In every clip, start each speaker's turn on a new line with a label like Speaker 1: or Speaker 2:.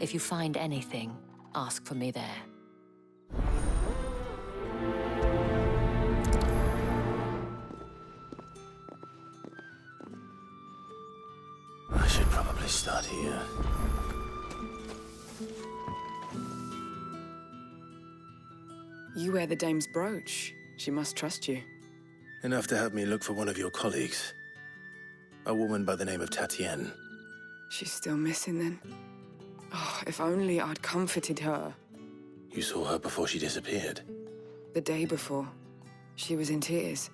Speaker 1: If you find anything, ask for me there.
Speaker 2: I should probably start here.
Speaker 3: You wear the dame's brooch. She must trust you.
Speaker 2: Enough to have me look for one of your colleagues. A woman by the name of Tatienne.
Speaker 3: She's still missing then. Oh, if only I'd comforted her.
Speaker 2: You saw her before she disappeared.
Speaker 3: The day before, she was in tears.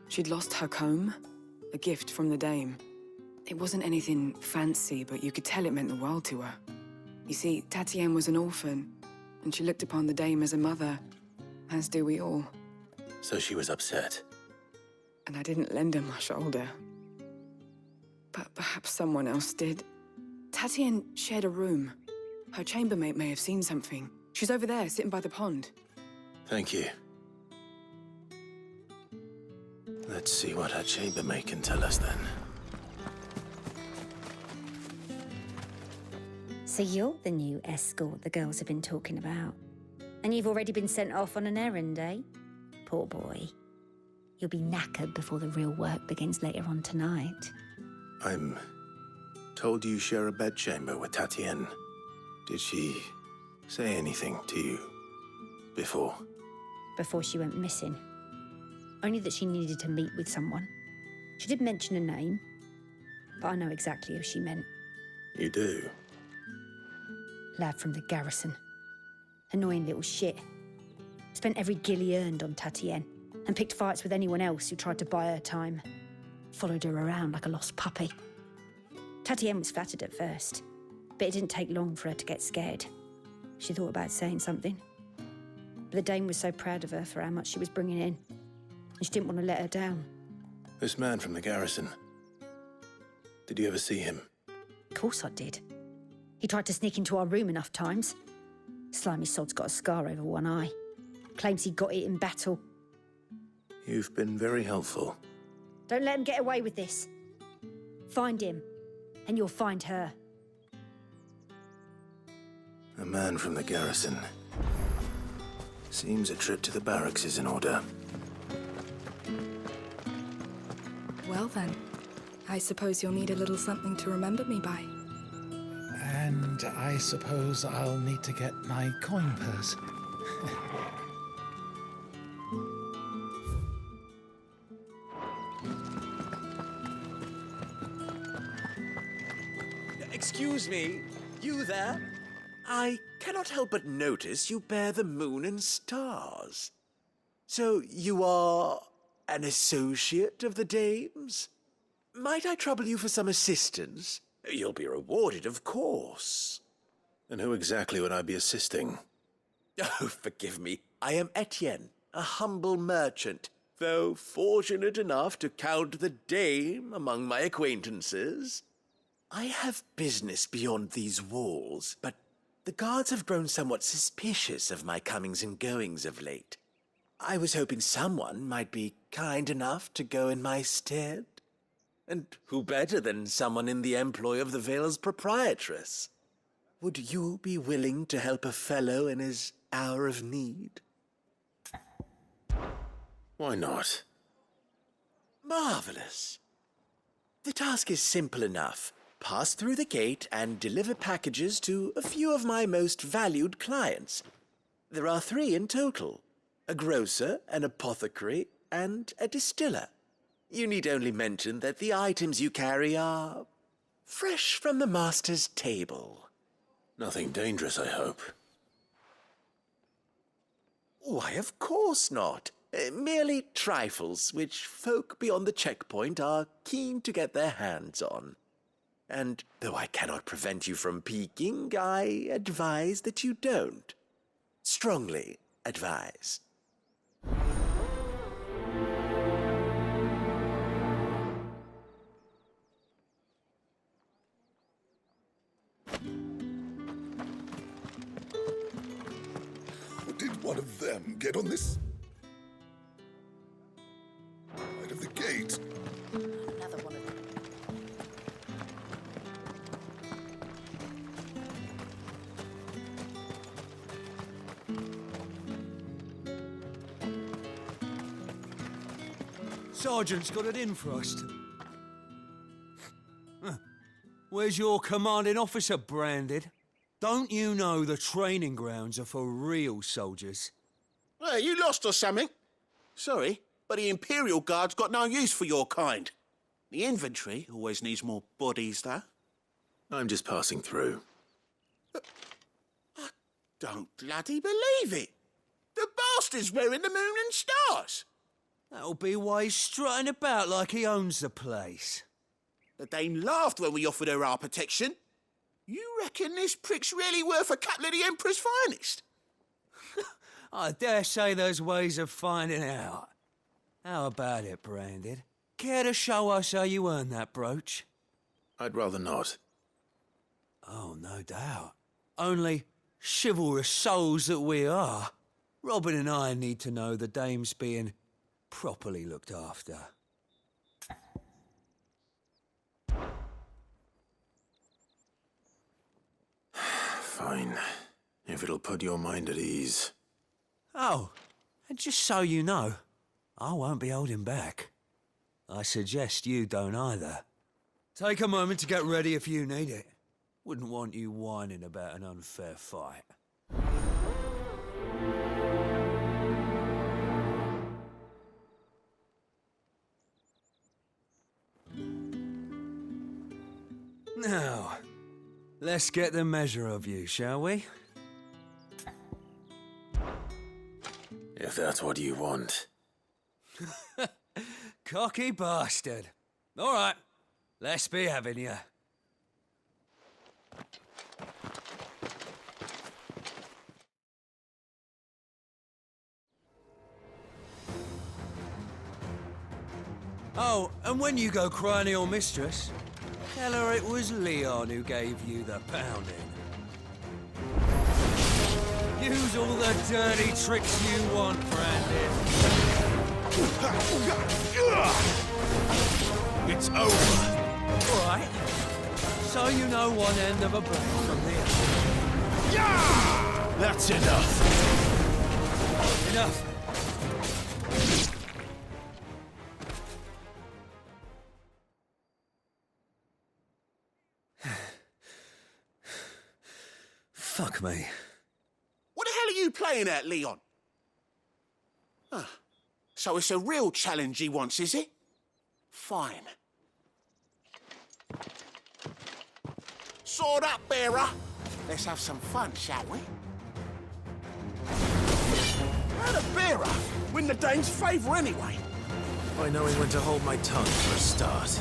Speaker 3: She'd lost her comb, a gift from the dame. It wasn't anything fancy, but you could tell it meant the world to her. You see, Tatienne was an orphan, and she looked upon the dame as a mother, as do we all.
Speaker 2: So she was upset.
Speaker 3: And I didn't lend her my shoulder. But perhaps someone else did. Tatienne shared a room. Her chambermaid may have seen something. She's over there, sitting by the pond.
Speaker 2: Thank you. Let's see what her chambermaid can tell us then.
Speaker 4: So you're the new escort the girls have been talking about. And you've already been sent off on an errand, eh? Poor boy. You'll be knackered before the real work begins later on tonight.
Speaker 2: I'm told you share a bedchamber with Tatienne. Did she say anything to you before?
Speaker 4: Before she went missing. Only that she needed to meet with someone. She did mention a name, but I know exactly who she meant.
Speaker 2: You do?
Speaker 4: Lad from the garrison. Annoying little shit. Spent every guil he earned on Tatienne and picked fights with anyone else who tried to buy her time. Followed her around like a lost puppy. Tatienne was flattered at first, but it didn't take long for her to get scared. She thought about saying something. But the dame was so proud of her for how much she was bringing in, and she didn't want to let her down.
Speaker 2: This man from the garrison. Did you ever see him?
Speaker 4: Of course I did. He tried to sneak into our room enough times. Slimy sod's got a scar over one eye. Claims he got it in battle.
Speaker 2: You've been very helpful.
Speaker 4: Don't let him get away with this. Find him, and you'll find her.
Speaker 2: A man from the garrison. Seems a trip to the barracks is in order.
Speaker 5: Well then, I suppose you'll need a little something to remember me by.
Speaker 6: And I suppose I'll need to get my coin purse.
Speaker 7: Excuse me, you there? I cannot help but notice you bear the moon and stars. So you are an associate of the dame's? Might I trouble you for some assistance? You'll be rewarded, of course.
Speaker 2: And who exactly would I be assisting?
Speaker 7: Oh, forgive me. I am Etienne, a humble merchant, though fortunate enough to count the dame among my acquaintances. I have business beyond these walls, but the guards have grown somewhat suspicious of my comings and goings of late. I was hoping someone might be kind enough to go in my stead. And who better than someone in the employ of the Vale's proprietress? Would you be willing to help a fellow in his hour of need?
Speaker 2: Why not?
Speaker 7: Marvelous. The task is simple enough. Pass through the gate and deliver packages to a few of my most valued clients. There are 3 in total: a grocer, an apothecary, and a distiller. You need only mention that the items you carry are fresh from the master's table.
Speaker 2: Nothing dangerous, I hope.
Speaker 7: Why, of course not. Merely trifles which folk beyond the checkpoint are keen to get their hands on. And though I cannot prevent you from peeking, I advise that you don't. Strongly advise.
Speaker 8: Did one of them get on this side of the gate?
Speaker 1: Another one of them.
Speaker 9: Sergeant's got it in for us. Where's your commanding officer branded? Don't you know the training grounds are for real soldiers?
Speaker 7: Hey, you lost or something? Sorry, but the Imperial Guard's got no use for your kind. The infantry always needs more bodies, though.
Speaker 2: I'm just passing through.
Speaker 7: I don't bloody believe it. The bastard's wearing the moon and stars.
Speaker 9: That'll be why he's strutting about like he owns the place.
Speaker 7: The Dame laughed when we offered her our protection. You reckon this prick's really worth a couple of the Emperor's finest?
Speaker 9: I dare say there's ways of finding out. How about it, Branded? Care to show us how you earned that brooch?
Speaker 2: I'd rather not.
Speaker 9: Oh, no doubt. Only chivalrous souls that we are, Robin and I need to know the Dame's being properly looked after.
Speaker 2: Fine. If it'll put your mind at ease.
Speaker 9: Oh, and just so you know, I won't be holding back. I suggest you don't either. Take a moment to get ready if you need it. Wouldn't want you whining about an unfair fight. Now, let's get the measure of you, shall we?
Speaker 2: If that's what you want.
Speaker 9: Cocky bastard. All right, let's be having you. Oh, and when you go crying to your mistress, tell her it was Leon who gave you the pounding. Use all the dirty tricks you want, Brandon.
Speaker 2: It's over.
Speaker 9: All right. So you know one end of a blade from the other.
Speaker 2: Yeah! That's enough.
Speaker 9: Enough. Fuck me.
Speaker 7: What the hell are you playing at, Leon? So it's a real challenge he wants, is it? Fine. Sword up, bearer. Let's have some fun, shall we? How'd a bearer win the Dame's favour anyway?
Speaker 2: By knowing when to hold my tongue for a start.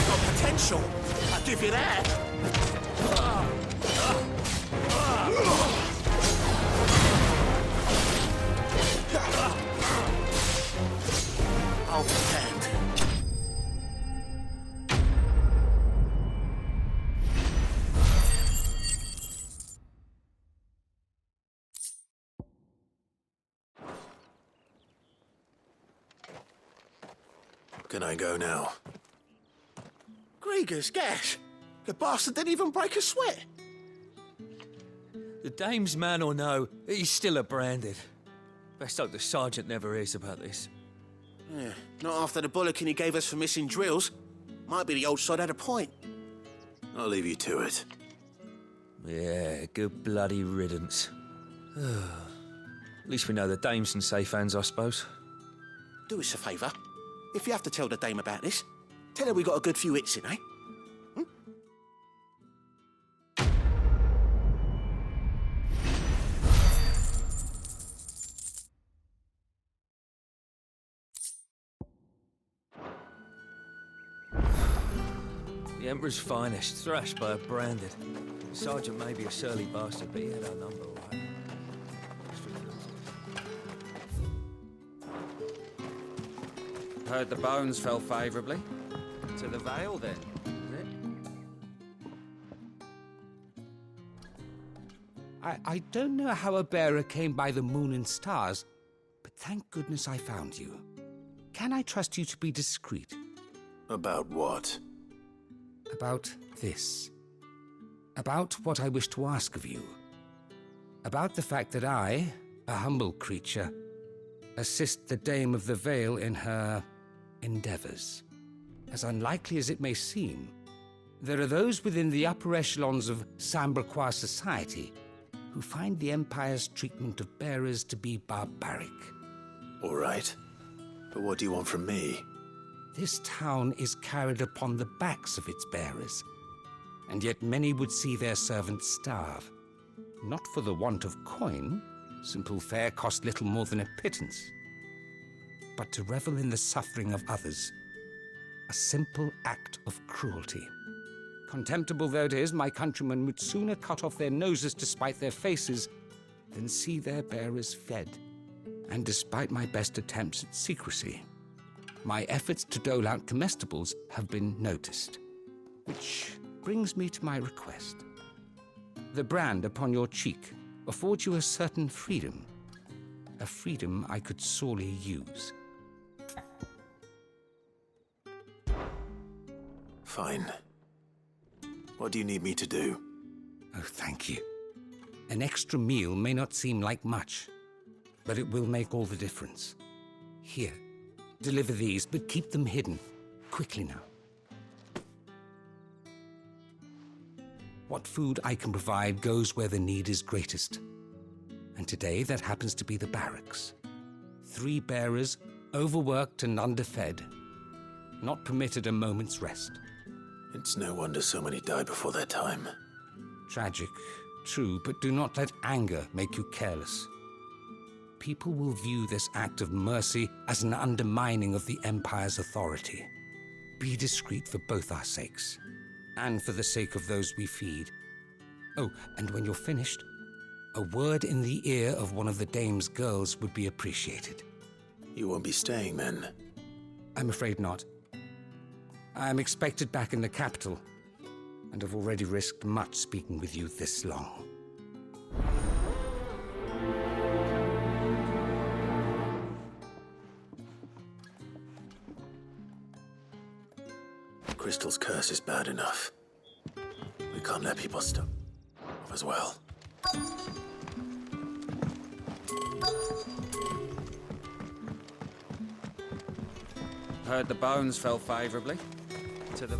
Speaker 7: Got potential. I'll give you that. I'll stand.
Speaker 2: Can I go now?
Speaker 7: Grieger's gas. The bastard didn't even break a sweat.
Speaker 9: The Dame's man or no, he's still a Branded. Best hope the Sergeant never hears about this.
Speaker 7: Yeah, not after the bullocking he gave us for missing drills. Might be the old sod had a point.
Speaker 2: I'll leave you to it.
Speaker 9: Yeah, good bloody riddance. At least we know the Dame's in safe hands, I suppose.
Speaker 7: Do us a favour. If you have to tell the Dame about this, tell her we got a good few hits in, eh?
Speaker 9: The Emperor's finest, thrashed by a Branded. The Sergeant may be a surly bastard, but he had our number, all right.
Speaker 10: Heard the bones fell favourably. To the Vale, then, is it?
Speaker 11: I don't know how a bearer came by the moon and stars, but thank goodness I found you. can I trust you to be discreet?
Speaker 2: About what?
Speaker 11: About this. About what I wish to ask of you. About the fact that I, a humble creature, assist the Dame of the Vale in her endeavors. As unlikely as it may seem, there are those within the upper echelons of Sambraquois society who find the Empire's treatment of bearers to be barbaric.
Speaker 2: All right. But what do you want from me?
Speaker 11: This town is carried upon the backs of its bearers, and yet many would see their servants starve. Not for the want of coin, simple fare cost little more than a pittance, but to revel in the suffering of others, a simple act of cruelty. Contemptible though it is, my countrymen would sooner cut off their noses to spite their faces than see their bearers fed. And despite my best attempts at secrecy, my efforts to dole out comestibles have been noticed. Which brings me to my request. The brand upon your cheek affords you a certain freedom. A freedom I could sorely use.
Speaker 2: Fine. What do you need me to do?
Speaker 11: Oh, thank you. An extra meal may not seem like much, but it will make all the difference. Here, deliver these, but keep them hidden. Quickly now. What food I can provide goes where the need is greatest. And today, that happens to be the barracks. 3 bearers, overworked and underfed, not permitted a moment's rest.
Speaker 2: It's no wonder so many die before their time.
Speaker 11: Tragic, true, but do not let anger make you careless. People will view this act of mercy as an undermining of the Empire's authority. Be discreet for both our sakes, and for the sake of those we feed. Oh, and when you're finished, a word in the ear of one of the Dame's girls would be appreciated.
Speaker 2: You won't be staying then?
Speaker 11: I'm afraid not. I am expected back in the capital, and have already risked much speaking with you this long.
Speaker 2: Crystal's curse is bad enough. We can't let people stop as well.
Speaker 10: Heard the bones fell favourably to the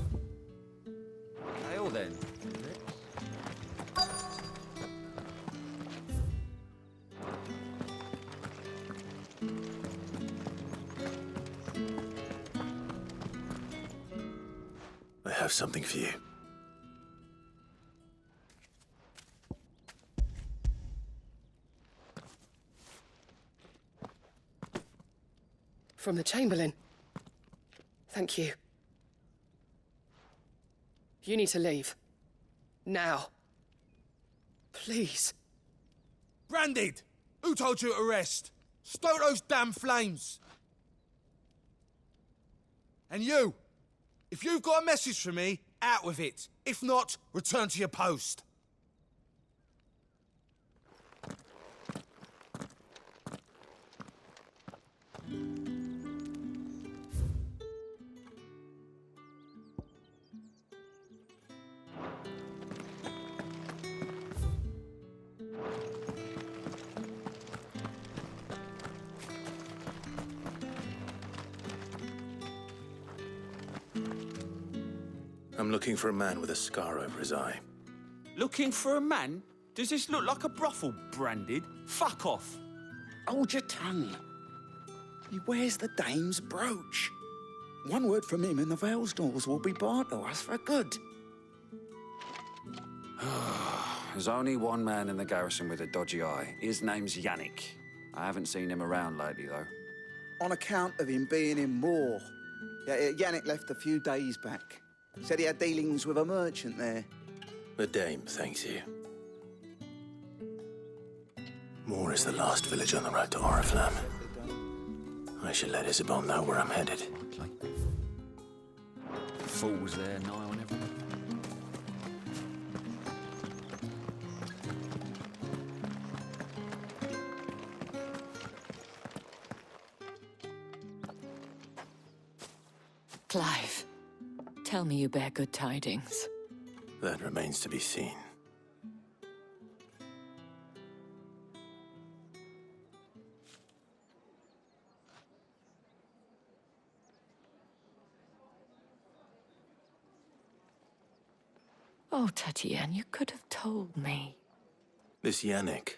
Speaker 10: Vale then.
Speaker 2: I have something for you.
Speaker 12: From the Chamberlain. Thank you. You need to leave. Now. Please.
Speaker 13: Branded! Who told you to rest? Stoke those damn flames! And you! If you've got a message for me, out with it. If not, return to your post.
Speaker 2: I'm looking for a man with a scar over his eye.
Speaker 14: Looking for a man? Does this look like a brothel, Branded? Fuck off.
Speaker 15: Hold your tongue. He wears the Dame's brooch. One word from him and the Vale's doors will be barred to us for good.
Speaker 10: There's only one man in the garrison with a dodgy eye. His name's Yannick. I haven't seen him around lately, though.
Speaker 15: On account of him being in war. Yeah, Yannick left a few days back. Said he had dealings with a merchant there.
Speaker 2: The Dame thanks you. Moor is the last village on the road to Oriflamme. I should let Isabel know where I'm headed.
Speaker 10: Fools there, nigh on everyone.
Speaker 1: Clive, tell me you bear good tidings.
Speaker 2: That remains to be seen.
Speaker 1: Oh, Tatienne, you could have told me.
Speaker 2: This Yannick.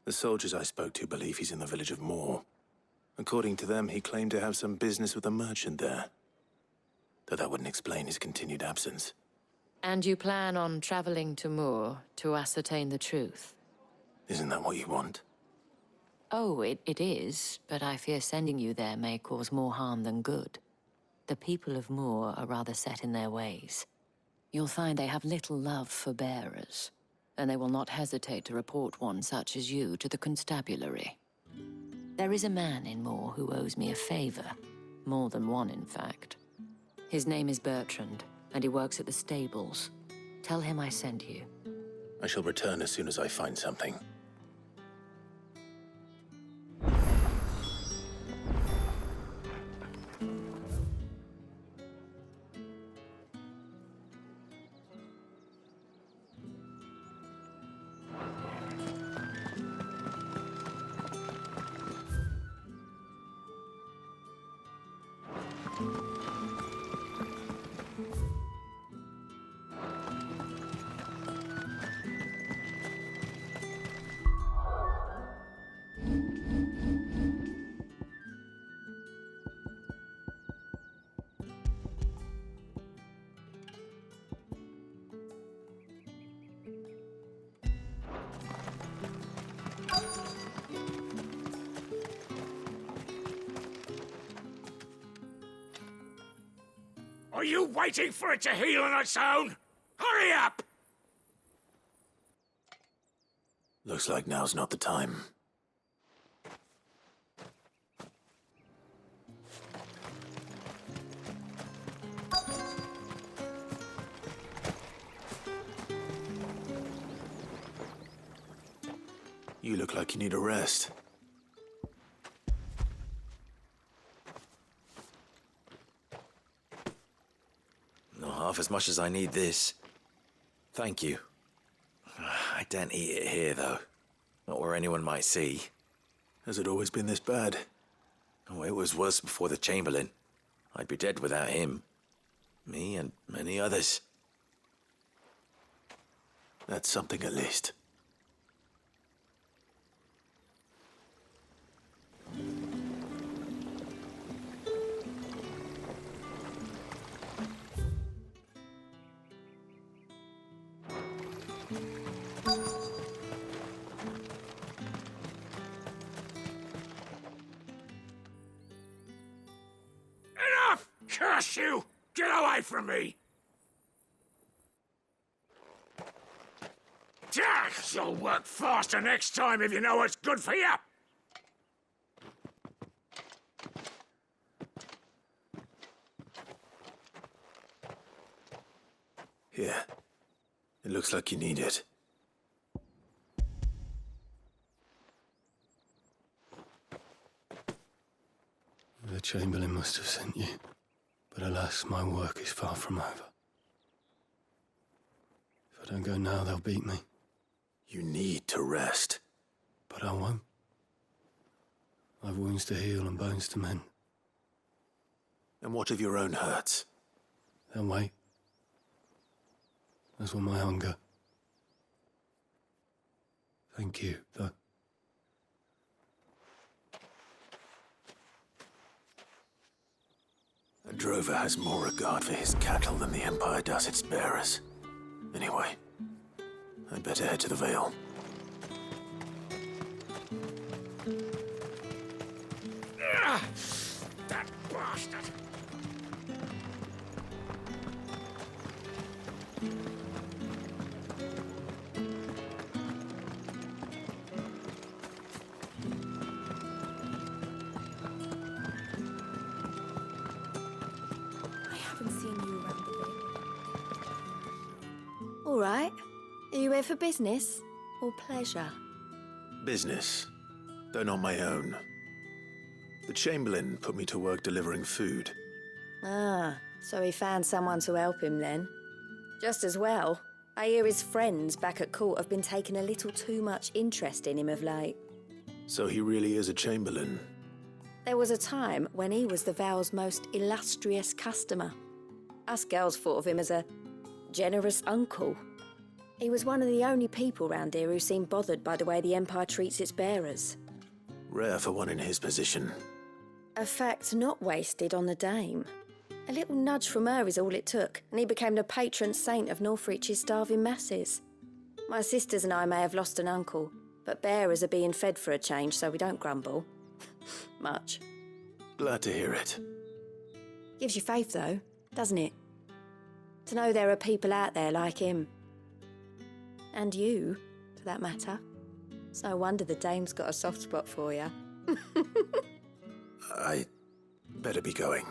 Speaker 2: The soldiers I spoke to believe he's in the village of Moor. According to them, he claimed to have some business with a merchant there. Though that wouldn't explain his continued absence.
Speaker 1: And you plan on traveling to Moor to ascertain the truth?
Speaker 2: Isn't that what you want?
Speaker 1: Oh, it is, but I fear sending you there may cause more harm than good. The people of Moor are rather set in their ways. You'll find they have little love for bearers, and they will not hesitate to report one such as you to the constabulary. There is a man in Moor who owes me a favor. More than one, in fact. His name is Bertrand, and he works at the stables. Tell him I sent you.
Speaker 2: I shall return as soon as I find something.
Speaker 16: Are you waiting for it to heal on its own? Hurry up!
Speaker 2: Looks like now's not the time. You look like you need a rest.
Speaker 7: Not half as much as I need this. Thank you. I daren't eat it here, though. Not where anyone might see.
Speaker 2: Has it always been this bad?
Speaker 7: Oh, it was worse before the Chamberlain. I'd be dead without him. Me and many others.
Speaker 2: That's something at least.
Speaker 16: Enough! Curse you! Get away from me! You'll work faster next time if you know what's good for you!
Speaker 2: Here. It looks like you need it.
Speaker 17: The Chamberlain must have sent you. But alas, my work is far from over. If I don't go now, they'll beat me.
Speaker 2: You need to rest.
Speaker 17: But I won't. I've wounds to heal and bones to mend.
Speaker 2: And what of your own hurts?
Speaker 17: They'll wait. As will my hunger. Thank you, though.
Speaker 2: A drover has more regard for his cattle than the Empire does its bearers. Anyway, I'd better head to the Vale.
Speaker 16: That bastard!
Speaker 5: I haven't seen you around the Vale.
Speaker 18: All right. Are you here for business or pleasure?
Speaker 2: Business, though not my own. The Chamberlain put me to work delivering food.
Speaker 18: Ah, so he found someone to help him then. Just as well. I hear his friends back at court have been taking a little too much interest in him of late.
Speaker 2: So he really is a Chamberlain?
Speaker 18: There was a time when he was the Vale's most illustrious customer. Us girls thought of him as a generous uncle. He was one of the only people round here who seemed bothered by the way the Empire treats its bearers.
Speaker 2: Rare for one in his position.
Speaker 18: A fact not wasted on the dame. A little nudge from her is all it took, and he became the patron saint of Northreach's starving masses. My sisters and I may have lost an uncle, but bearers are being fed for a change, so we don't grumble. Much.
Speaker 2: Glad to hear it.
Speaker 18: Gives you faith, though, doesn't it? To know there are people out there like him. And you, for that matter. It's no wonder the dame's got a soft spot for you.
Speaker 2: I better be going.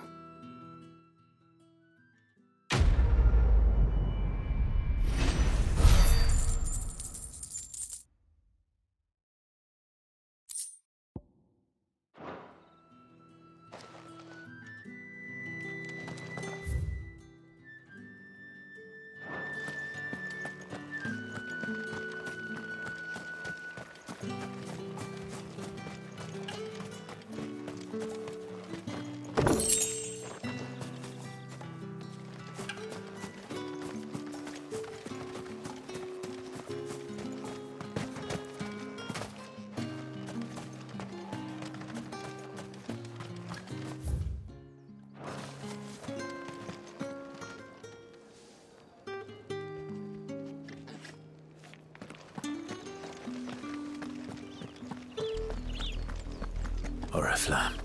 Speaker 2: Oriflamme,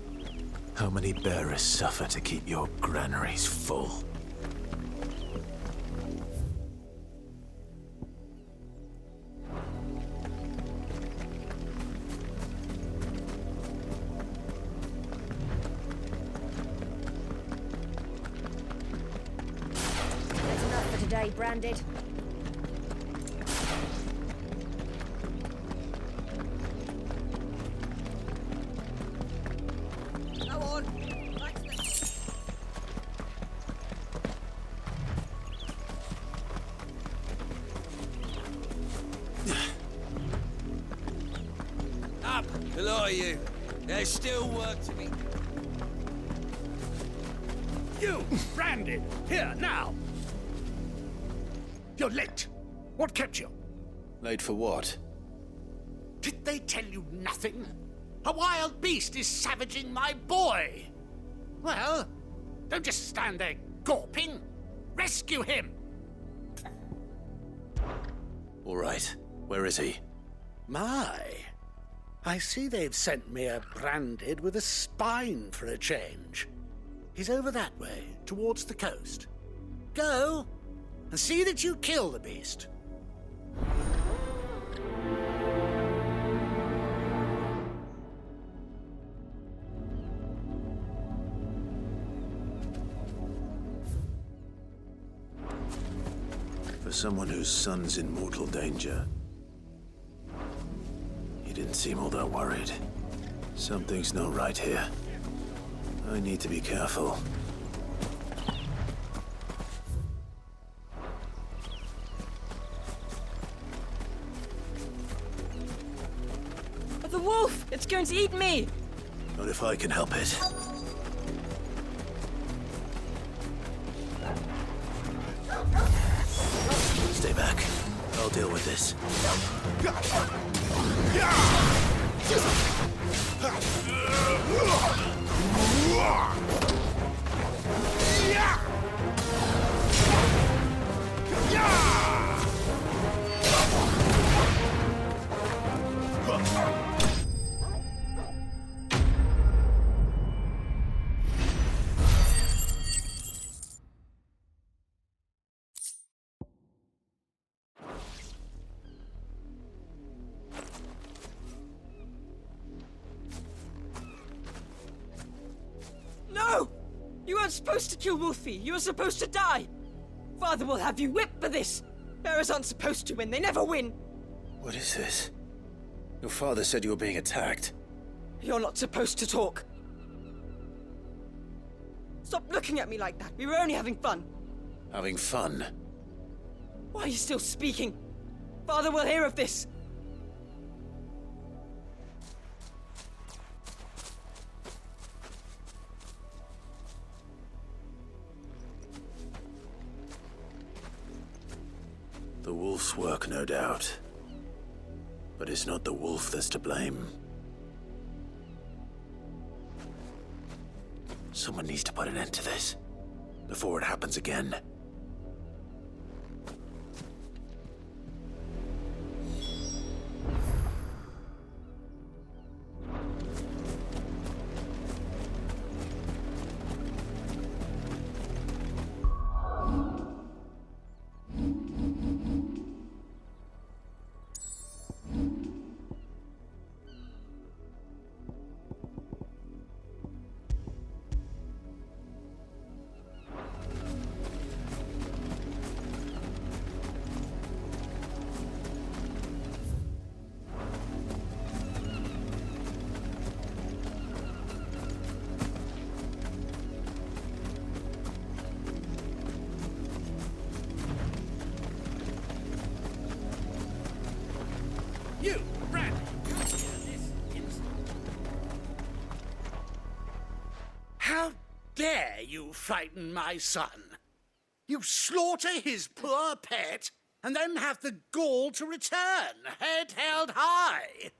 Speaker 2: how many bearers suffer to keep your granaries full?
Speaker 4: That's enough for today, Branded.
Speaker 9: Below you. There's still work to be.
Speaker 16: You, Branded! Here, now! You're late. What kept you?
Speaker 2: Late for what?
Speaker 16: Did they tell you nothing? A wild beast is savaging my boy! Well, don't just stand there gawping. Rescue him!
Speaker 2: All right. Where is he?
Speaker 16: My. I see they've sent me a Branded with a spine for a change. He's over that way, towards the coast. Go, and see that you kill the beast.
Speaker 2: For someone whose son's in mortal danger, he didn't seem all that worried. Something's not right here. I need to be careful.
Speaker 19: The wolf! It's going to eat me!
Speaker 2: Not if I can help it. Stay back. I'll deal with this.
Speaker 19: No! You weren't supposed to kill Wolfie. You were supposed to die. Father will have you whipped for this. Bearers aren't supposed to win. They never win.
Speaker 2: What is this? Your father said you were being attacked.
Speaker 19: You're not supposed to talk. Stop looking at me like that. We were only having fun.
Speaker 2: Having fun?
Speaker 19: Why are you still speaking? Father will hear of this.
Speaker 2: The wolf's work, no doubt. But it's not the wolf that's to blame. Someone needs to put an end to this, before it happens again.
Speaker 16: You, Brad, come here this instant. How dare you frighten my son? You slaughter his poor pet and then have the gall to return, head held high.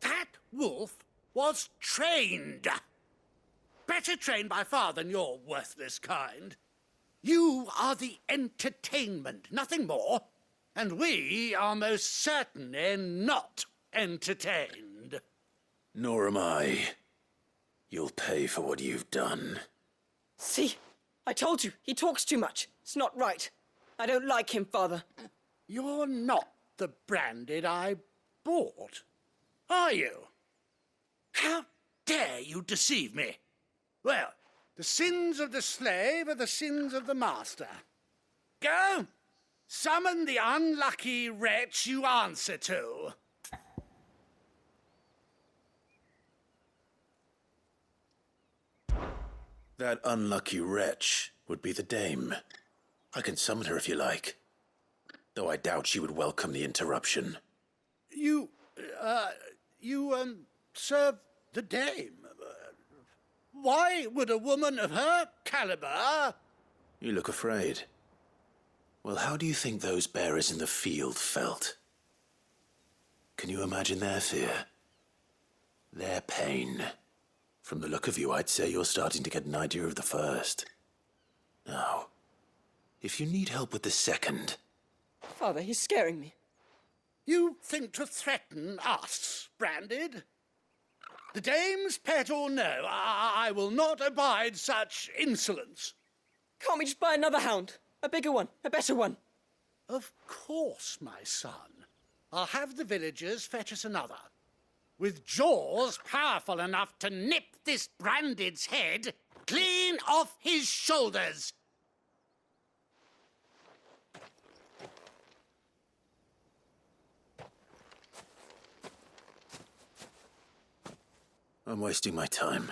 Speaker 16: That wolf was trained. Better trained by far than your worthless kind. You are the entertainment, nothing more. And we are most certainly not entertained.
Speaker 2: Nor am I. You'll pay for what you've done.
Speaker 19: See? I told you, he talks too much. It's not right. I don't like him, Father.
Speaker 16: You're not the branded I bought, are you? How dare you deceive me? Well, the sins of the slave are the sins of the master. Go! Summon the unlucky wretch you answer to.
Speaker 2: That unlucky wretch would be the dame. I can summon her if you like. Though I doubt she would welcome the interruption.
Speaker 16: You serve the dame. Why would a woman of her caliber...
Speaker 2: You look afraid. Well, how do you think those bearers in the field felt? Can you imagine their fear? Their pain? From the look of you, I'd say you're starting to get an idea of the first. Now, if you need help with the second...
Speaker 19: Father, he's scaring me.
Speaker 16: You think to threaten us, Branded? The dame's pet or no, I will not abide such insolence.
Speaker 19: Can't we just buy another hound? A bigger one, a better one.
Speaker 16: Of course, my son. I'll have the villagers fetch us another. With jaws powerful enough to nip this Branded's head clean off his shoulders.
Speaker 2: I'm wasting my time.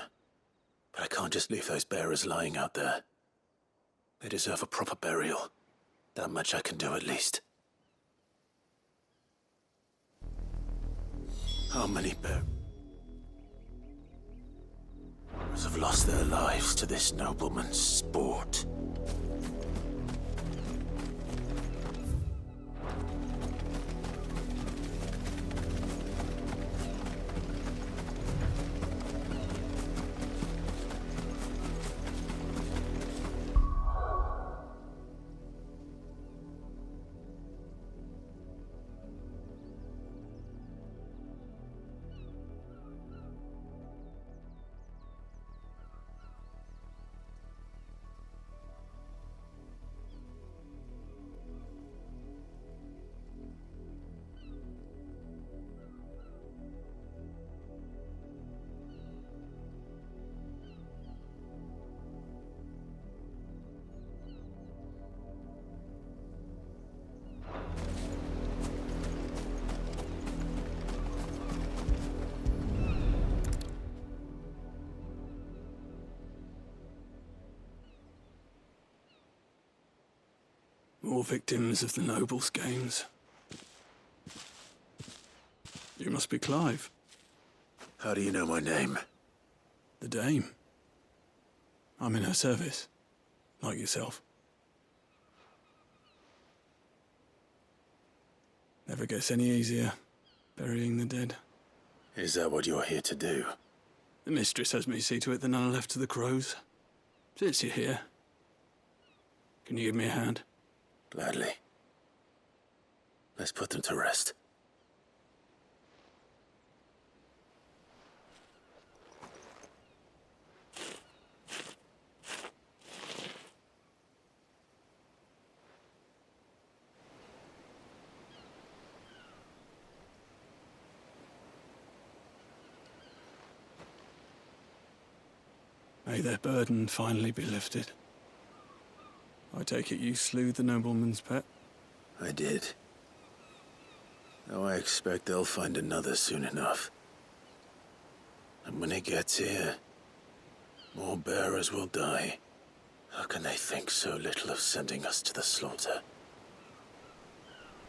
Speaker 2: But I can't just leave those bearers lying out there. They deserve a proper burial. That much I can do at least. How many bearers have lost their lives to this nobleman's sport?
Speaker 17: More victims of the nobles' games. You must be Clive.
Speaker 2: How do you know my name?
Speaker 17: The Dame. I'm in her service, like yourself. Never gets any easier, burying the dead.
Speaker 2: Is that what you're here to do?
Speaker 17: The mistress has me see to it that none are left to the crows. Since you're here, can you give me a hand?
Speaker 2: Gladly. Let's put them to rest.
Speaker 17: May their burden finally be lifted. I take it you slew the nobleman's pet?
Speaker 2: I did. Now I expect they'll find another soon enough. And when it gets here, more bearers will die. How can they think so little of sending us to the slaughter?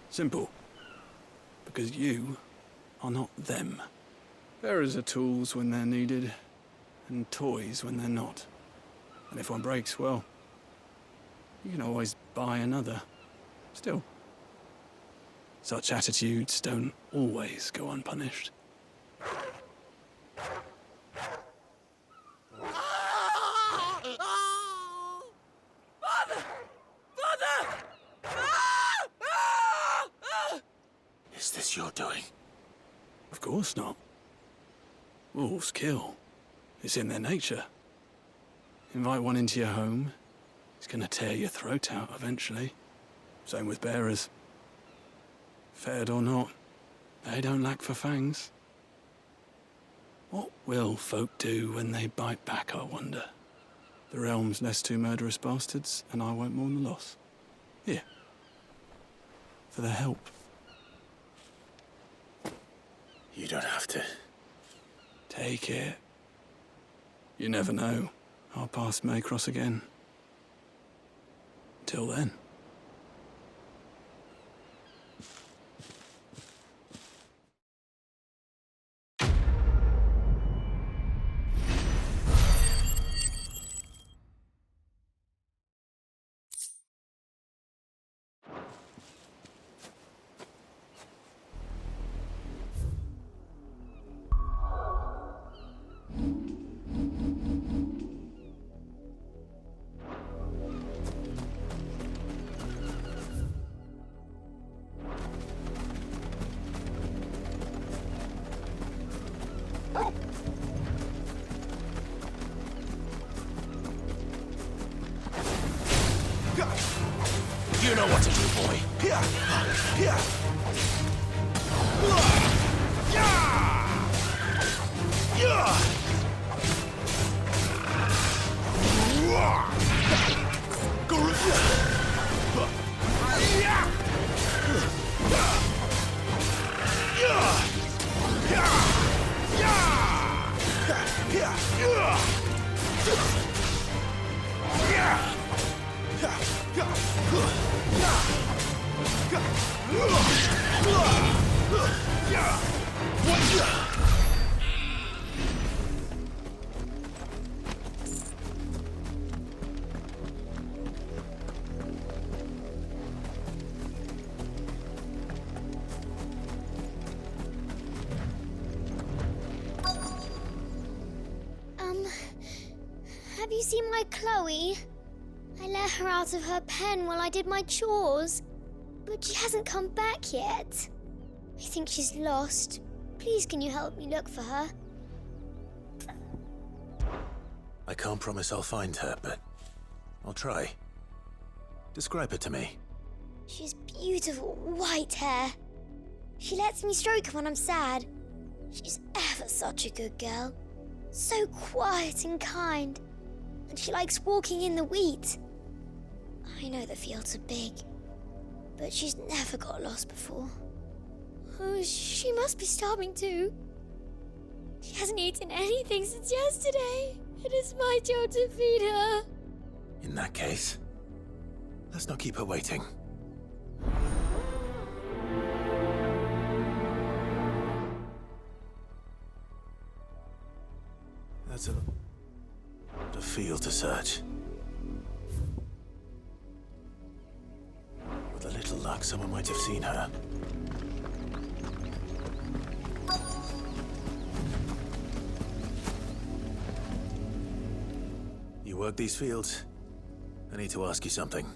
Speaker 17: Simple. Because you are not them. Bearers are tools when they're needed, and toys when they're not. And if one breaks, well, you can always buy another. Still, such attitudes don't always go unpunished.
Speaker 2: Is this your doing?
Speaker 17: Of course not. Wolves kill. It's in their nature. Invite one into your home, he's gonna tear your throat out eventually. Same with bearers. Fed or not, they don't lack for fangs. What will folk do when they bite back, I wonder? The realm's less two murderous bastards, and I won't mourn the loss. Here. For their help.
Speaker 2: You don't have to.
Speaker 17: Take it. You never know. Our paths may cross again. Till then.
Speaker 2: You know what to do, boy.
Speaker 13: Here! Here!
Speaker 20: Have you seen my Chloe? I let her out of her pen while I did my chores, but she hasn't come back yet. I think she's lost. Please, can you help me look for her?
Speaker 2: I can't promise I'll find her, but I'll try. Describe her to me.
Speaker 20: She has beautiful white hair. She lets me stroke her when I'm sad. She's ever such a good girl. So quiet and kind. And she likes walking in the wheat. I know the fields are big, but she's never got lost before. Oh, she must be starving too. She hasn't eaten anything since yesterday. It is my job to feed her.
Speaker 2: In that case, let's not keep her waiting. That's a field to search. With a little luck, someone might have seen her. You work these fields? I need to ask you something.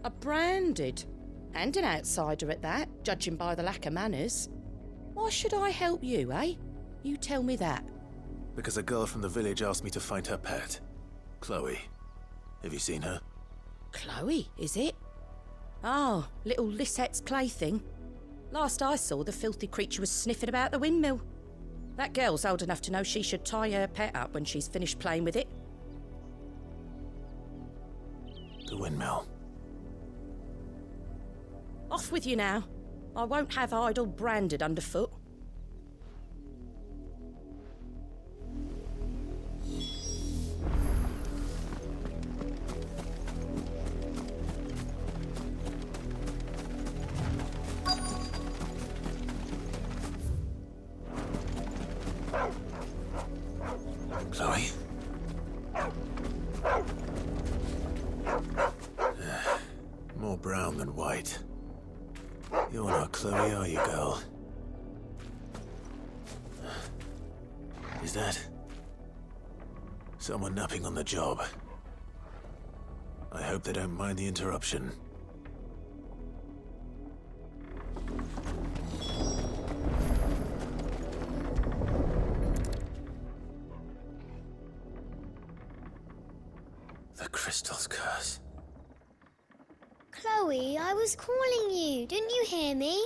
Speaker 21: A branded. And an outsider at that, judging by the lack of manners. Why should I help you, eh? You tell me that.
Speaker 2: Because a girl from the village asked me to find her pet. Chloe. Have you seen her?
Speaker 21: Chloe, is it? Oh, little Lisette's plaything. Last I saw, the filthy creature was sniffing about the windmill. That girl's old enough to know she should tie her pet up when she's finished playing with it.
Speaker 2: The windmill.
Speaker 21: Off with you now. I won't have idle branded underfoot.
Speaker 2: Chloe? More brown than white. You're not Chloe, are you, girl? Is that someone napping on the job? I hope they don't mind the interruption. The crystal's curse.
Speaker 20: Chloe, I was calling you. Didn't you hear me?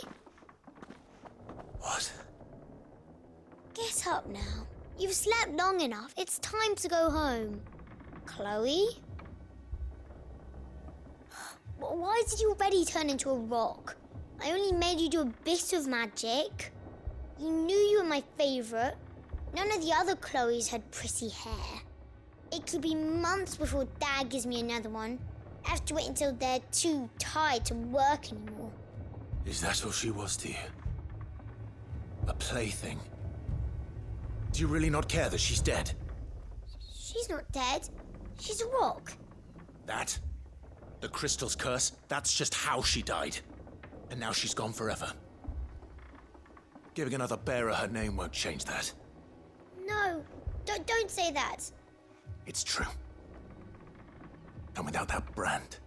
Speaker 2: What?
Speaker 20: Get up now. You've slept long enough. It's time to go home. Chloe? Why did you already turn into a rock? I only made you do a bit of magic. You knew you were my favourite. None of the other Chloes had pretty hair. It could be months before Dad gives me another one. I have to wait until they're too tired to work anymore.
Speaker 2: Is that all she was to you? A plaything? Do you really not care that she's dead?
Speaker 20: She's not dead. She's a rock.
Speaker 2: That? The crystal's curse? That's just how she died. And now she's gone forever. Giving another bearer her name won't change that.
Speaker 20: No, don't say that.
Speaker 2: It's true. And without that brand,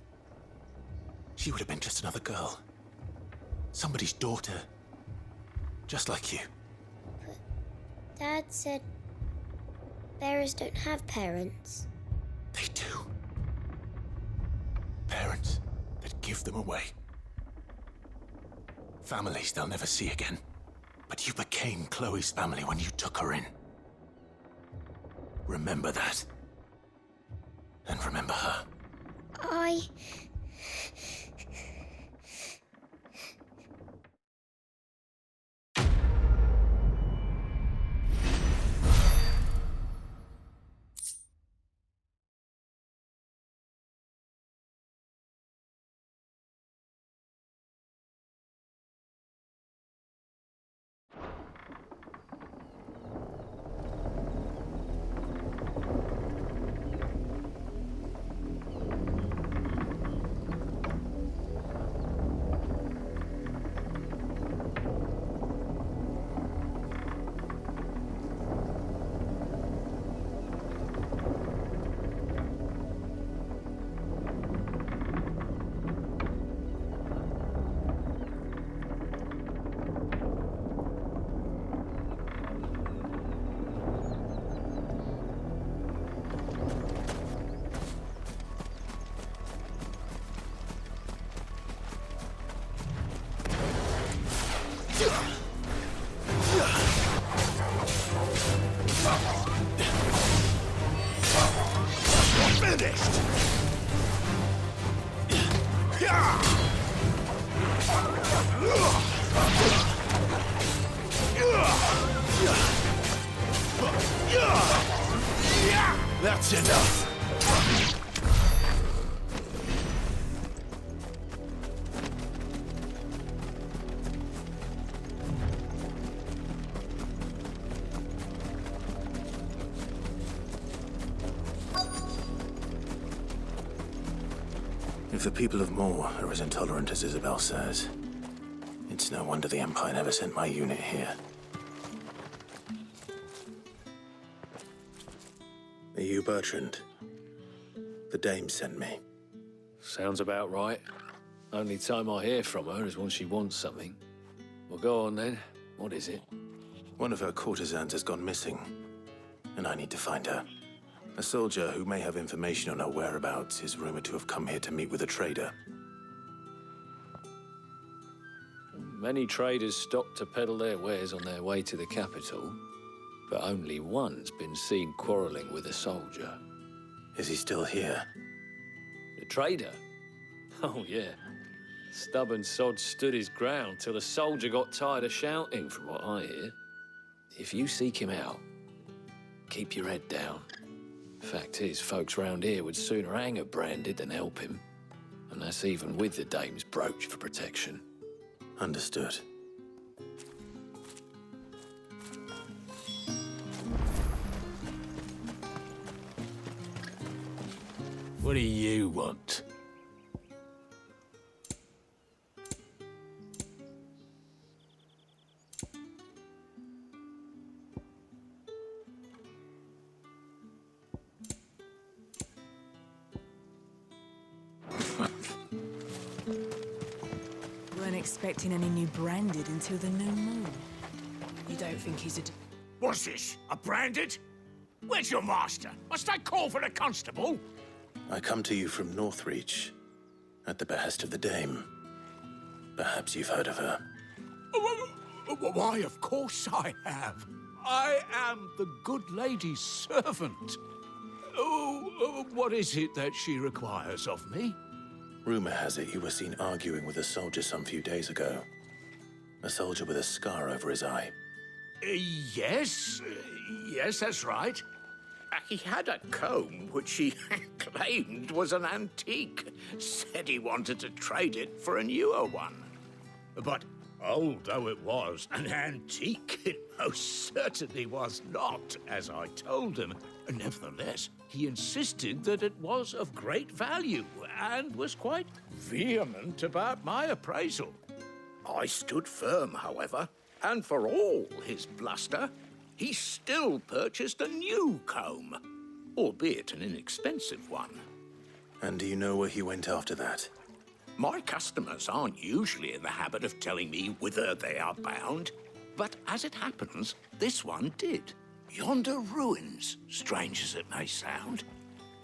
Speaker 2: she would have been just another girl. Somebody's daughter. Just like you.
Speaker 20: But Dad said bearers don't have parents.
Speaker 2: They do. Parents that give them away. Families they'll never see again. But you became Chloe's family when you took her in. Remember that. And remember her. That's enough. If the people of Moor are as intolerant as Isabel says, it's no wonder the Empire never sent my unit here. Are you Bertrand? The dame sent me.
Speaker 3: Sounds about right. Only time I hear from her is when she wants something. Well, go on then. What is it?
Speaker 2: One of her courtesans has gone missing, and I need to find her. A soldier who may have information on her whereabouts is rumored to have come here to meet with a trader.
Speaker 3: Many traders stop to peddle their wares on their way to the capital, but only one's been seen quarrelling with a soldier.
Speaker 2: Is he still here?
Speaker 3: The trader? Oh, yeah. Stubborn sod stood his ground till the soldier got tired of shouting, from what I hear. If you seek him out, keep your head down. Fact is, folks round here would sooner hang a branded than help him. And that's even with the dame's brooch for protection.
Speaker 2: Understood.
Speaker 22: What do you want?
Speaker 23: Weren't expecting any new branded until the new moon. You don't think he's a...
Speaker 15: What's this? A branded? Where's your master? Must I call for the constable?
Speaker 2: I come to you from Northreach, at the behest of the dame. Perhaps you've heard of her.
Speaker 15: Why, of course I have. I am the good lady's servant. What is it that she requires of me?
Speaker 2: Rumor has it you were seen arguing with a soldier some few days ago. A soldier with a scar over his eye.
Speaker 15: Yes, that's right. He had a comb which he claimed was an antique. Said he wanted to trade it for a newer one. But old though it was, an antique it most certainly was not, as I told him. Nevertheless, he insisted that it was of great value and was quite vehement about my appraisal. I stood firm, however, and for all his bluster, he still purchased a new comb, albeit an inexpensive one.
Speaker 2: And do you know where he went after that?
Speaker 15: My customers aren't usually in the habit of telling me whither they are bound, but as it happens, this one did. Yonder ruins, strange as it may sound.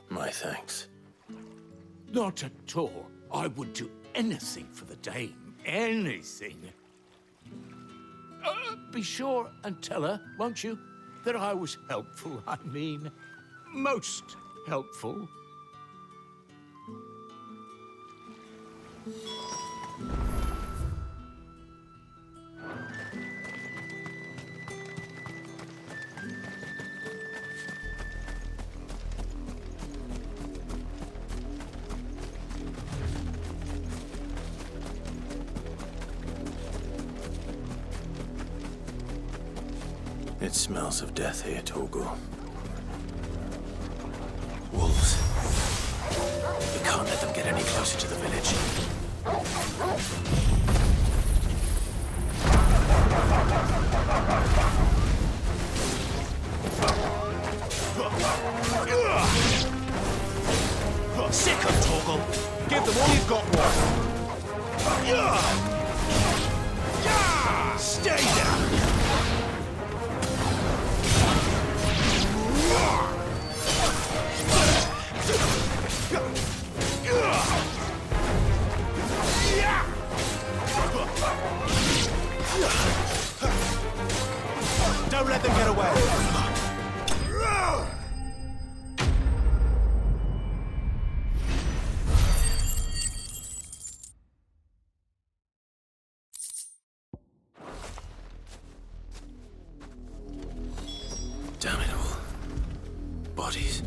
Speaker 2: My thanks.
Speaker 15: Not at all. I would do anything for the dame. Anything. Be sure and tell her, won't you, that I was helpful. I mean, most helpful.
Speaker 2: It smells of death here, Torgal. Wolves. We can't let them get any closer to the village.
Speaker 13: Sick of Torgal. Give them all you've got, boy. Stay down. Don't let them get away.
Speaker 2: Damn it all. Bodies.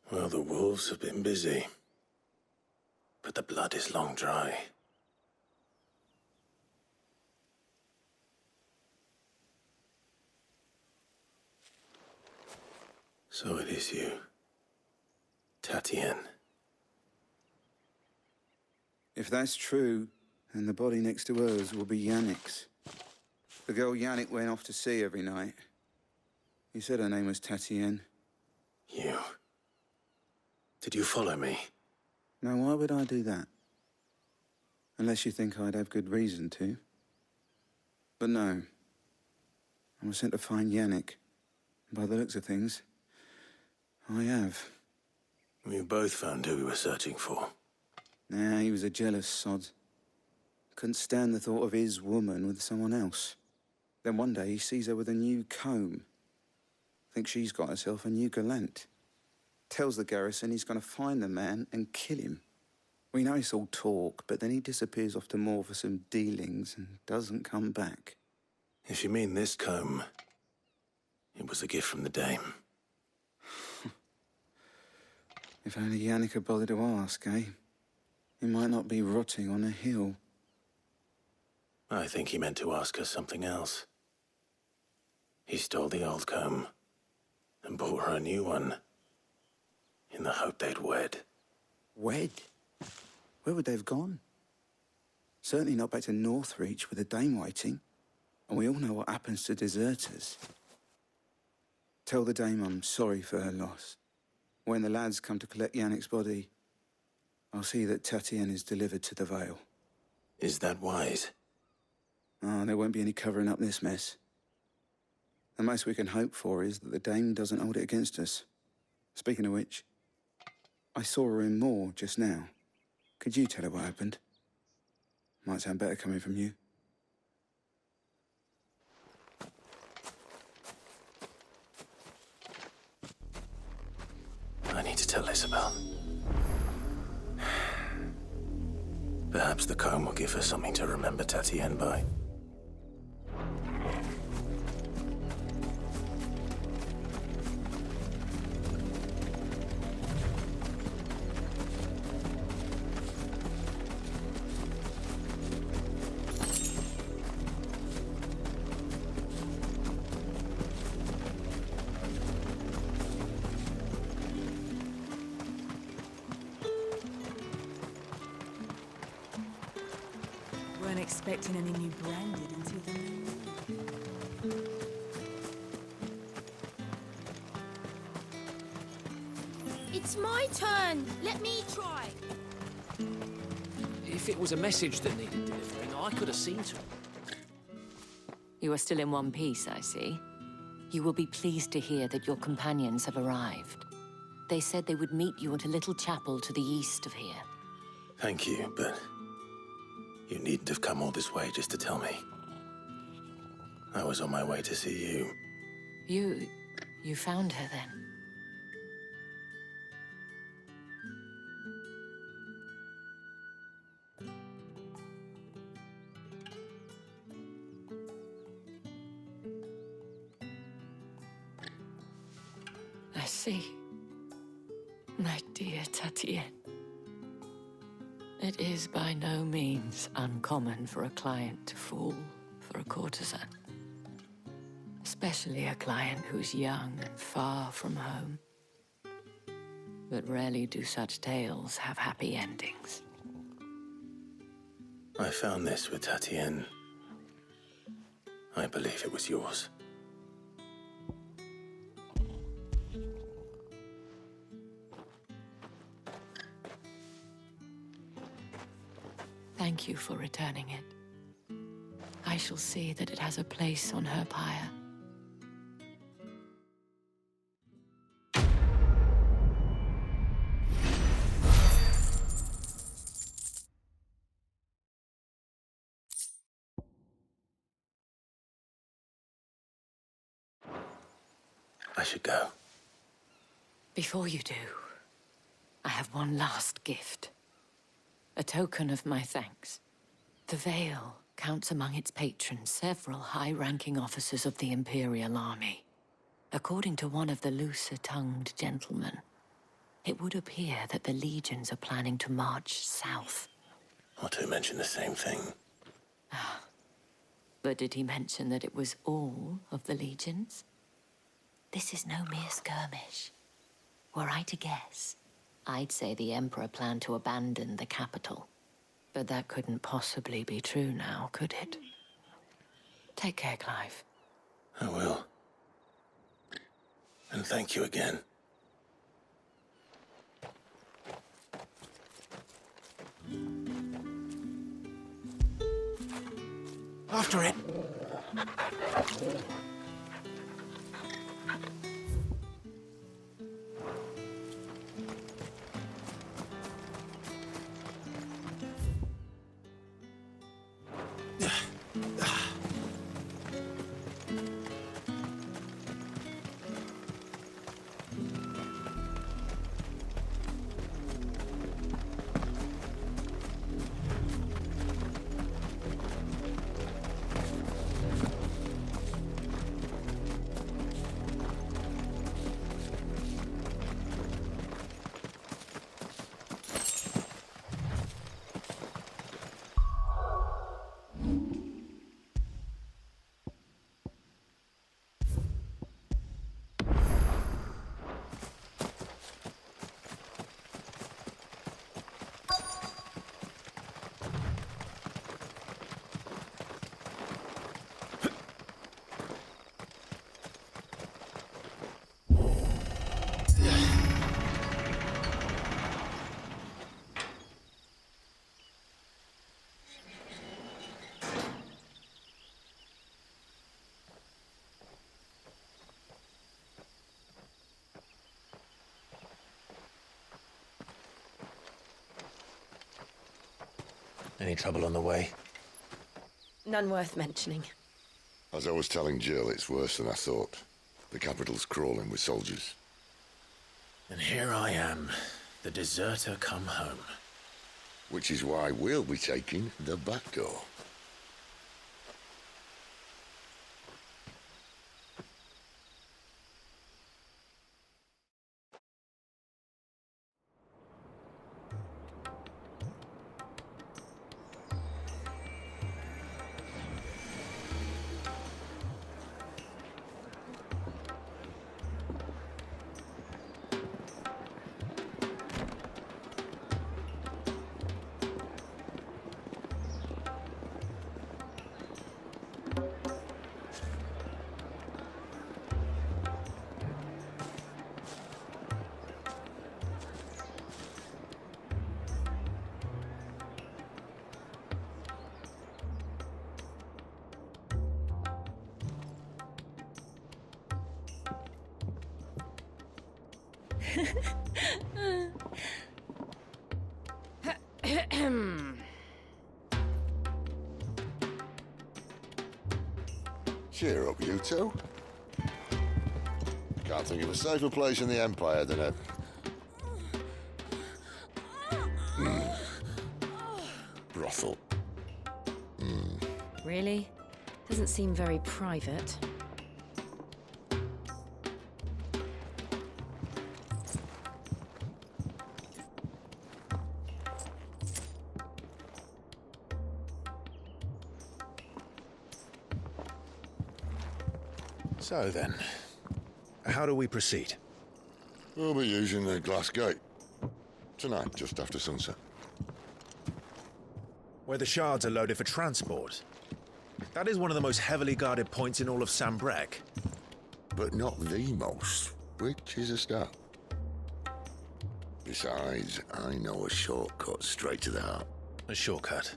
Speaker 2: Well, the wolves have been busy. But the blood is long dry. So it is you. Tatienne.
Speaker 6: If that's true, then the body next to hers will be Yannick's. The girl Yannick went off to see every night. He said her name was Tatienne.
Speaker 2: You... Did you follow me?
Speaker 6: Now, why would I do that? Unless you think I'd have good reason to. But no. I was sent to find Yannick. By the looks of things, I have.
Speaker 2: We both found who we were searching for.
Speaker 6: Nah, he was a jealous sod. Couldn't stand the thought of his woman with someone else. Then one day he sees her with a new comb. Thinks she's got herself a new gallant. Tells the garrison he's going to find the man and kill him. We know it's all talk, but then he disappears off to Moor for some dealings and doesn't come back.
Speaker 2: If you mean this comb, it was a gift from the dame.
Speaker 6: If only Yannick had bothered to ask, eh? He might not be rotting on a hill.
Speaker 2: I think he meant to ask her something else. He stole the old comb and bought her a new one in the hope they'd wed.
Speaker 6: Wed? Where would they have gone? Certainly not back to Northreach with a dame waiting. And we all know what happens to deserters. Tell the dame I'm sorry for her loss. When the lads come to collect Yannick's body, I'll see that Tatienne is delivered to the Vale.
Speaker 2: Is that wise?
Speaker 6: Ah, there won't be any covering up this mess. The most we can hope for is that the dame doesn't hold it against us. Speaking of which, I saw her in Moor just now. Could you tell her what happened? Might sound better coming from you.
Speaker 2: I need to tell Isabel. Perhaps the comb will give her something to remember Tatienne by.
Speaker 23: Weren't expecting any new branded until the
Speaker 8: It's my turn. Let me try.
Speaker 3: If it was a message that needed delivering, I could have seen to it.
Speaker 1: You are still in one piece, I see. You will be pleased to hear that your companions have arrived. They said they would meet you at a little chapel to the east of here.
Speaker 2: Thank you, but you needn't have come all this way just to tell me. I was on my way to see you.
Speaker 1: You found her then? I see. My dear Tatienne. It is by no means uncommon for a client to fall for a courtesan. Especially a client who's young and far from home. But rarely do such tales have happy endings.
Speaker 2: I found this with Tatienne. I believe it was yours.
Speaker 1: Thank you for returning it. I shall see that it has a place on her pyre.
Speaker 2: I should go.
Speaker 1: Before you do, I have one last gift. A token of my thanks. The Vale counts among its patrons several high-ranking officers of the Imperial Army. According to one of the looser-tongued gentlemen, it would appear that the legions are planning to march south.
Speaker 2: Otto mentioned the same thing.
Speaker 1: But did he mention that it was all of the legions? This is no mere skirmish. Were I to guess, I'd say the Emperor planned to abandon the capital. But that couldn't possibly be true now, could it? Take care, Clive.
Speaker 2: I will. And thank you again.
Speaker 13: After it.
Speaker 2: Any trouble on the way?
Speaker 21: None worth mentioning.
Speaker 11: As I was telling Jill, it's worse than I thought. The capital's crawling with soldiers.
Speaker 2: And here I am, the deserter come home.
Speaker 11: Which is why we'll be taking the back door. Cheer up, you two. Can't think of a safer place in the Empire than a... brothel.
Speaker 21: Really? Doesn't seem very private.
Speaker 2: So then, how do we proceed?
Speaker 11: We'll be using the glass gate. Tonight, just after sunset.
Speaker 2: Where the shards are loaded for transport. That is one of the most heavily guarded points in all of Sambrec.
Speaker 11: But not the most, which is a start. Besides, I know a shortcut straight to the heart.
Speaker 2: A shortcut?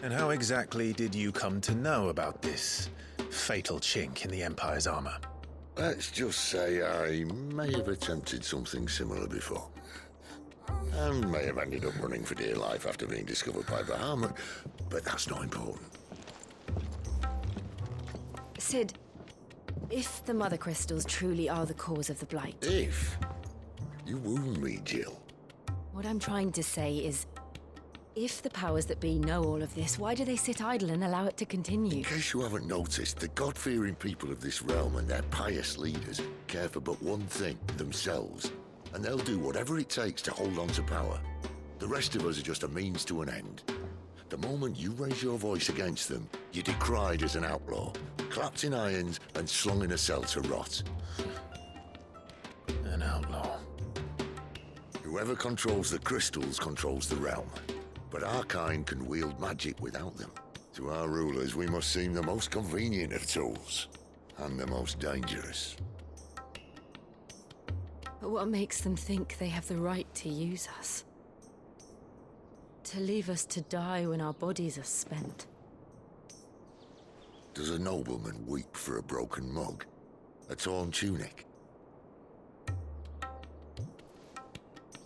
Speaker 2: And how exactly did you come to know about this fatal chink in the Empire's armor?
Speaker 11: Let's just say I may have attempted something similar before. And may have ended up running for dear life after being discovered by Bahamut, but that's not important.
Speaker 21: Sid, if the Mother Crystals truly are the cause of the Blight...
Speaker 11: If? You wound me, Jill.
Speaker 21: What I'm trying to say is, if the powers that be know all of this, why do they sit idle and allow it to continue?
Speaker 11: In case you haven't noticed, the God-fearing people of this realm and their pious leaders care for but one thing, themselves. And they'll do whatever it takes to hold on to power. The rest of us are just a means to an end. The moment you raise your voice against them, you're decried as an outlaw, clapped in irons and slung in a cell to rot.
Speaker 2: An outlaw.
Speaker 11: Whoever controls the crystals controls the realm. But our kind can wield magic without them. To our rulers, we must seem the most convenient of tools, and the most dangerous.
Speaker 21: But what makes them think they have the right to use us? To leave us to die when our bodies are spent?
Speaker 11: Does a nobleman weep for a broken mug? A torn tunic?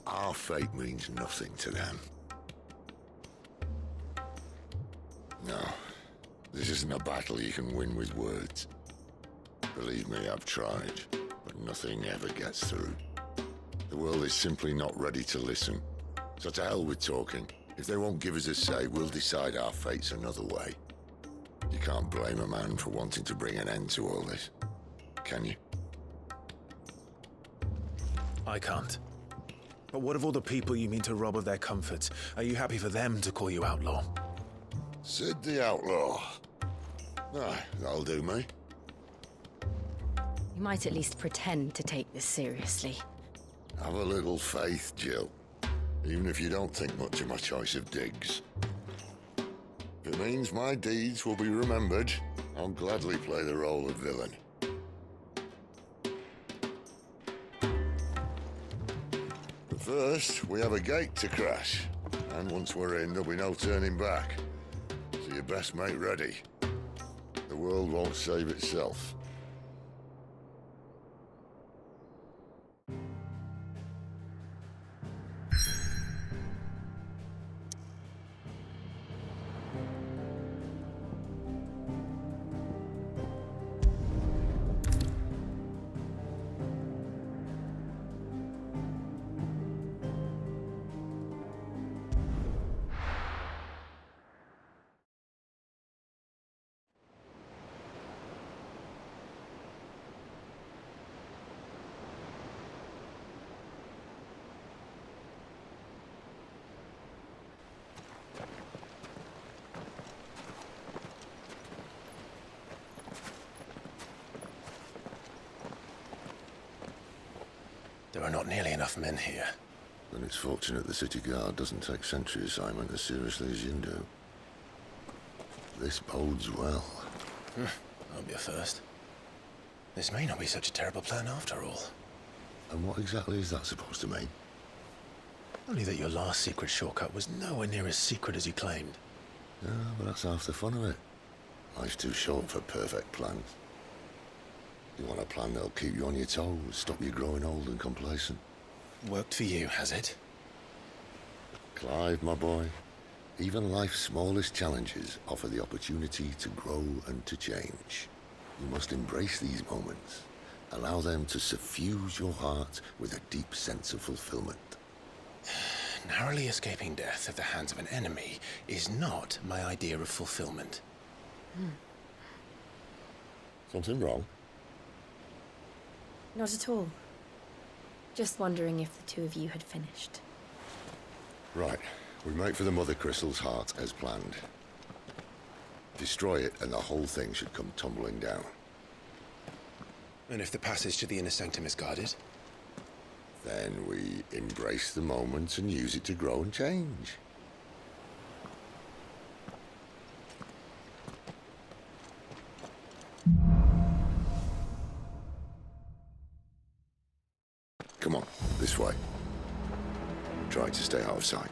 Speaker 11: Our fate means nothing to them. No, this isn't a battle you can win with words. Believe me, I've tried, but nothing ever gets through. The world is simply not ready to listen. So to hell with talking. If they won't give us a say, we'll decide our fates another way. You can't blame a man for wanting to bring an end to all this, can you?
Speaker 2: I can't. But what of all the people you mean to rob of their comforts? Are you happy for them to call you outlaw?
Speaker 11: Sid the Outlaw. Aye, that'll do me.
Speaker 21: You might at least pretend to take this seriously.
Speaker 11: Have a little faith, Jill. Even if you don't think much of my choice of digs. If it means my deeds will be remembered, I'll gladly play the role of villain. But first, we have a gate to crash. And once we're in, there'll be no turning back. So you best make ready. The world won't save itself.
Speaker 2: There are not nearly enough men here.
Speaker 11: Then it's fortunate the city guard doesn't take sentry assignment as seriously as you do. This bodes well.
Speaker 2: Won't be a first. This may not be such a terrible plan after all.
Speaker 11: And what exactly is that supposed to mean?
Speaker 2: Only that your last secret shortcut was nowhere near as secret as you claimed.
Speaker 11: Yeah, but that's half the fun of it. Life's too short for perfect plans. You want a plan that'll keep you on your toes, stop you growing old and complacent.
Speaker 2: Worked for you, has it?
Speaker 11: Clive, my boy, even life's smallest challenges offer the opportunity to grow and to change. You must embrace these moments. Allow them to suffuse your heart with a deep sense of fulfillment.
Speaker 2: Narrowly escaping death at the hands of an enemy is not my idea of fulfillment.
Speaker 11: Something wrong?
Speaker 18: Not at all. Just wondering if the two of you had finished.
Speaker 11: Right. We make for the Mother Crystal's heart as planned. Destroy it and the whole thing should come tumbling down.
Speaker 2: And if the passage to the inner sanctum is guarded?
Speaker 11: Then we embrace the moment and use it to grow and change. Come on, this way. Try to stay out of sight.